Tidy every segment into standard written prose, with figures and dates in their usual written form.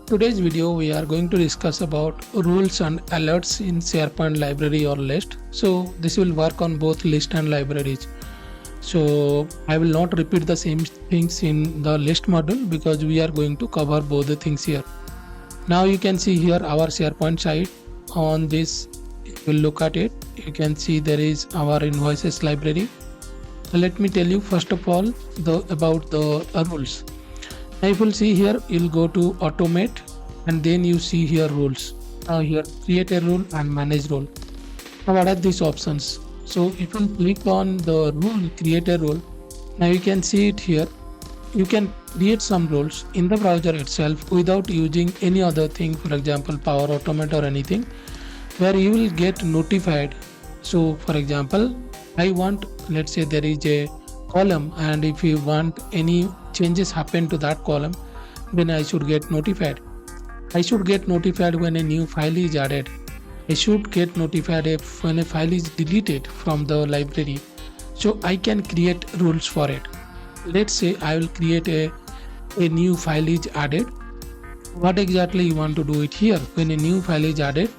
Today's video we are going to discuss about rules and alerts in SharePoint library or list. So this will work on both list and libraries. So I will not repeat the same things in the list module because we are going to cover both the things here. Now you can see here our SharePoint site. On this, if you look at it, you can see there is our invoices library. Let me tell you first of all about the rules. Now if you'll see here, you'll go to automate and then you see here rules. Now here create a rule and manage rule. Now what are these options? So if you click on the rule, create a rule, now you can see it here. You can create some rules in the browser itself without using any other thing, for example Power Automate or anything, where you will get notified. So for example, I want, let's say there is a column, and if you want any changes happen to that column, then I should get notified. I should get notified when a new file is added. I should get notified when a file is deleted from the library. So I can create rules for it. Let's say I will create a new file is added. What exactly you want to do it here? When a new file is added,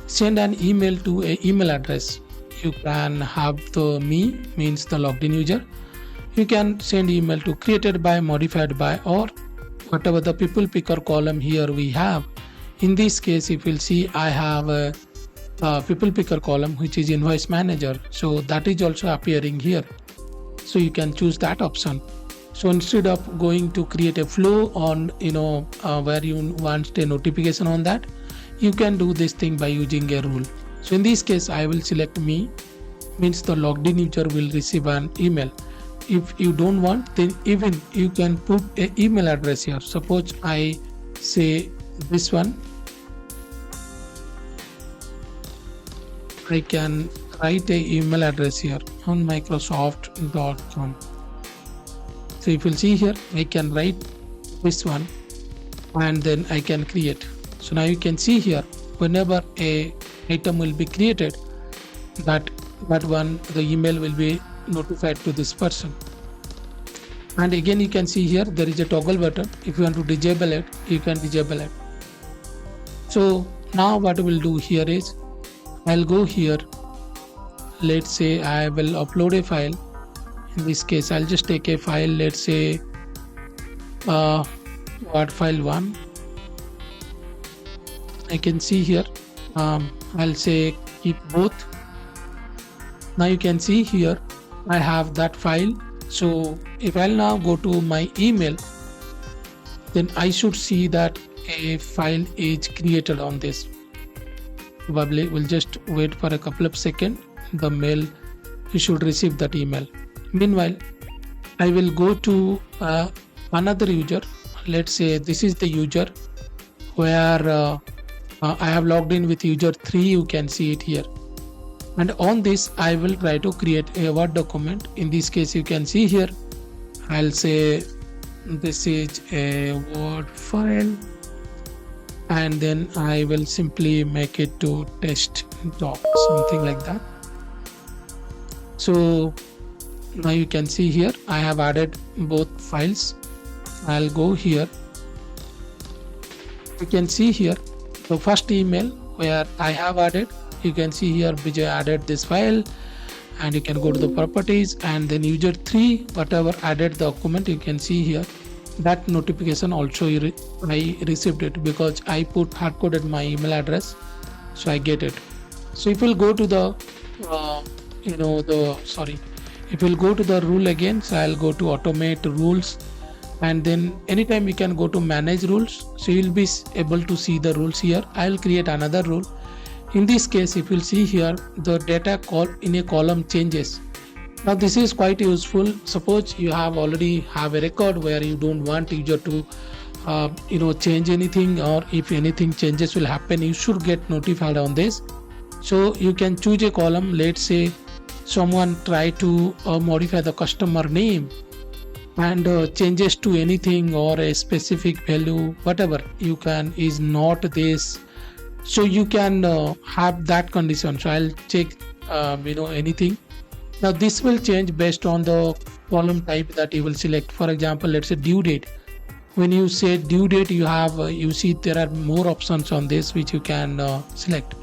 send an email to an email address. You can have the me means the logged in user. You can send email to created by, modified by, or whatever the people picker column here we have. In this case, if you'll see, I have a people picker column which is invoice manager. So that is also appearing here. So you can choose that option. So instead of going to create a flow on where you want a notification on that, you can do this thing by using a rule. So in this case, I will select me, means the logged in user will receive an email. If you don't want, then even you can put an email address here. Suppose I say this one, I can write a email address here on microsoft.com. So if you'll see here, I can write this one and then I can create. So now you can see here, whenever a item will be created, that one, the email will be notified to this person. And again you can see here there is a toggle button. If you want to disable it, you can disable it. So now what we'll do here is, I'll go here, let's say I will upload a file. In this case, I'll just take a file, let's say Word file 1. I can see here, I'll say keep both. Now you can see here I have that file. So if I'll now go to my email, then I should see that a file is created on this. Probably we'll just wait for a couple of seconds. The mail, you should receive that email. Meanwhile, I will go to another user. Let's say this is the user where I have logged in with user 3. You can see it here. And on this, I will try to create a Word document. In this case, you can see here, I'll say this is a Word file, and then I will simply make it to test doc, something like that. So now you can see here, I have added both files. I'll go here. You can see here the first email where I have added. You can see here Bijay added this file, and you can go to the properties, and then user 3 whatever added the document, you can see here that notification also I received it because I hard coded my email address, so I get it. So if we'll go to the if we'll go to the rule again, so I'll go to automate rules, and then anytime you can go to manage rules, so you'll be able to see the rules here. I'll create another rule. In this case, if you'll see here, the data in a column changes. Now this is quite useful. Suppose you already have a record where you don't want user to change anything, or if anything changes will happen, you should get notified on this. So you can choose a column. Let's say someone try to modify the customer name and changes to anything or a specific value, whatever you can is not this. So you can have that condition. So I'll check anything. Now this will change based on the column type that you will select. For example, let's say due date. when you say due date, you have you see there are more options on this which you can select.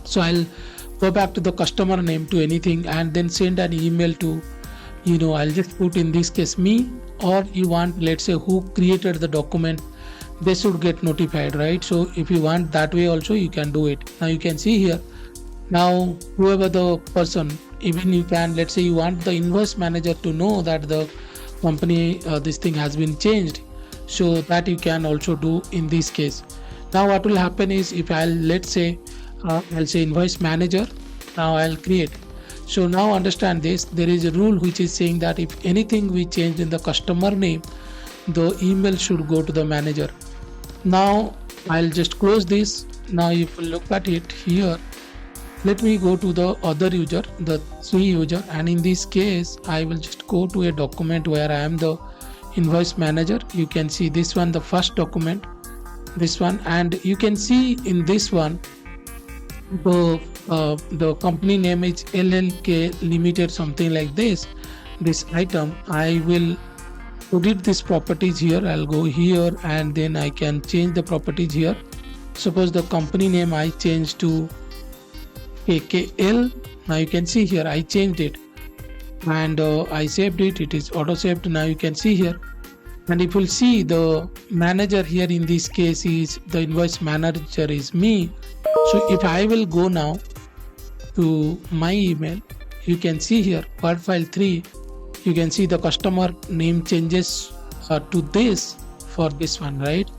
So I'll go back to the customer name to anything and then send an email to, I'll just put in this case me, or you want, let's say, who created the document, they should get notified, right? So if you want that way also, you can do it. Now you can see here, now whoever the person, even you can, let's say you want the invoice manager to know that the company this thing has been changed, so that you can also do in this case. Now what will happen is, if I'll say invoice manager, now I'll create. So now understand this, there is a rule which is saying that if anything we change in the customer name, the email should go to the manager. Now I'll just close this. Now if you look at it here, let me go to the other user, the 3 user, and in this case I will just go to a document where I am the invoice manager. You can see this one, the first document, this one, and you can see in this one the company name is LLK Limited, something like this item. I will edit this properties here. I'll go here and then I can change the properties here. Suppose the company name I change to KKL. Now you can see here I changed it and I saved it. It is auto saved. Now you can see here, and if you'll see, the manager here in this case is the invoice manager is me. So if I will go now to my email, you can see here word file 3, you can see the customer name changes to this for this one, right?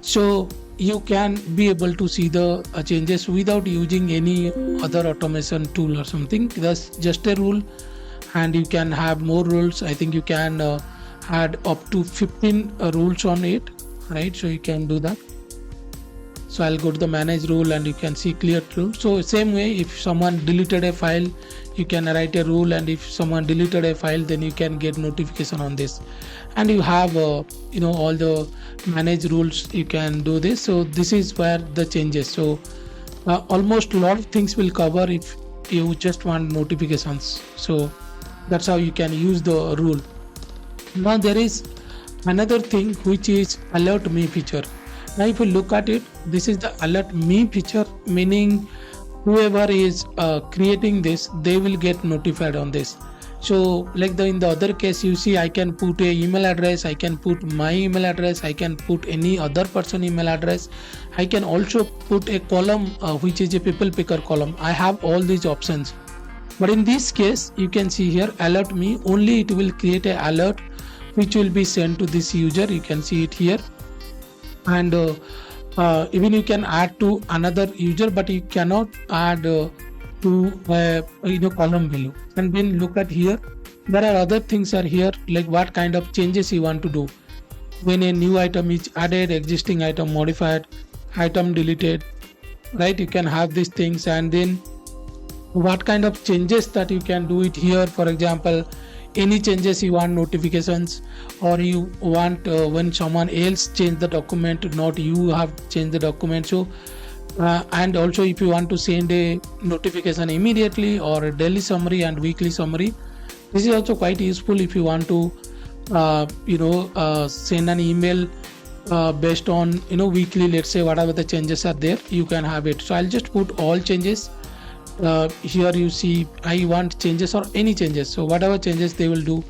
So you can be able to see the changes without using any other automation tool or something. That's just a rule, and you can have more rules. I think you can add up to 15 rules on it, right? So you can do that. So I'll go to the manage rule and you can see clear rule. So same way, if someone deleted a file, you can write a rule, and if someone deleted a file, then you can get notification on this, and you have all the manage rules, you can do this. So this is where the changes. So almost a lot of things will cover if you just want notifications. So that's how you can use the rule. Now there is another thing which is alert me feature. Now if you look at it, this is the alert me feature, meaning whoever is creating this, they will get notified on this. So like in the other case, you see I can put a email address, I can put my email address, I can put any other person email address, I can also put a column which is a people picker column. I have all these options. But in this case, you can see here alert me, only it will create a alert which will be sent to this user. You can see it here, and even you can add to another user, but you cannot add to column value. And then look at here, there are other things are here, like what kind of changes you want to do when a new item is added, existing item modified, item deleted, right? You can have these things, and then what kind of changes that you can do it here. For example, any changes you want notifications, or you want when someone else change the document, not you have changed the document. So and also if you want to send a notification immediately, or a daily summary and weekly summary, this is also quite useful if you want to send an email based on weekly, let's say whatever the changes are there, you can have it. So I'll just put all changes. Here you see I want changes or any changes, so whatever changes they will do,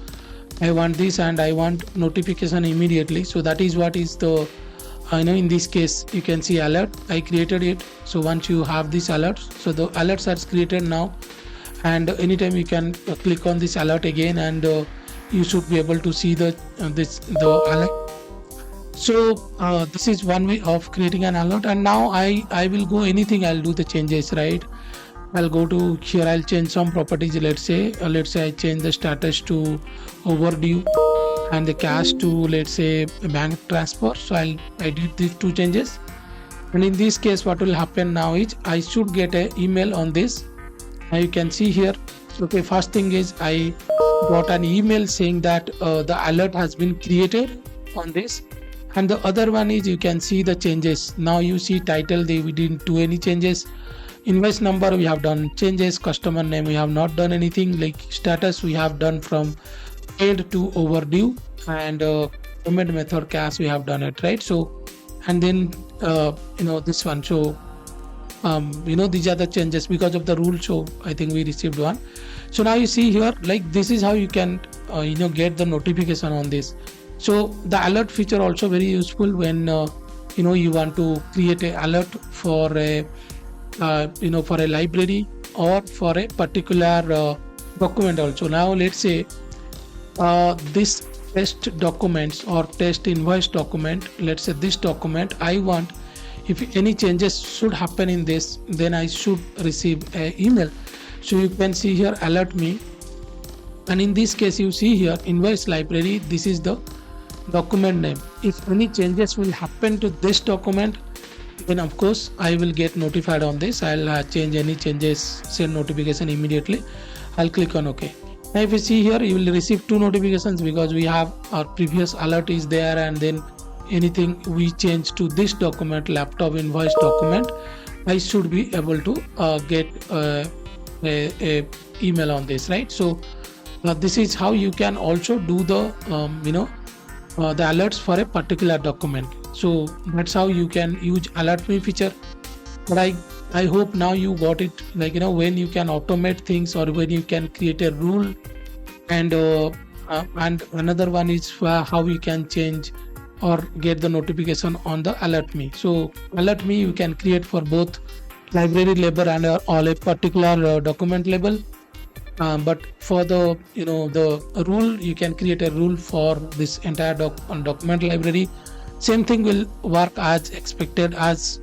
I want this, and I want notification immediately. So that is what is the in this case you can see alert, I created it. So once you have this alert, so the alerts are created now, and anytime you can click on this alert again, and you should be able to see the alert. So this is one way of creating an alert. And now I will go anything, I'll do the changes, right? I'll go to here, I'll change some properties. Let's say I change the status to overdue and the cash to, let's say, bank transfer. So I did these 2 changes, and in this case what will happen now is I should get an email on this. Now you can see here, okay, first thing is I got an email saying that the alert has been created on this, and the other one is you can see the changes. Now you see title, we didn't do any changes. Invoice number we have done changes, customer name we have not done anything, like status we have done from paid to overdue, and document method class we have done it, right? So, and then this one. So these are the changes because of the rule. So I think we received one. So now you see here, like this is how you can get the notification on this. So the alert feature also very useful when you want to create an alert for a for a library or for a particular document also. Now let's say this test documents or test invoice document, let's say this document, I want, if any changes should happen in this, then I should receive an email. So you can see here alert me, and in this case you see here invoice library, this is the document name. If any changes will happen to this document, then of course I will get notified on this. I'll change any changes, send notification immediately. I'll click on OK. Now if you see here, you will receive two notifications because we have our previous alert is there, and then anything we change to this document, laptop invoice document, I should be able to get a email on this, right? So this is how you can also do the the alerts for a particular document. So that's how you can use alert me feature. But I hope now you got it, like when you can automate things or when you can create a rule, and another one is how you can change or get the notification on the alert me. So alert me you can create for both library label and all a particular document label. But for the the rule, you can create a rule for this entire document library. Same thing will work as expected as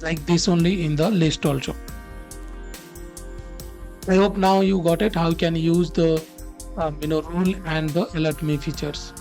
like this only in the list also. I hope now you got it how you can use the rule and the alert me features.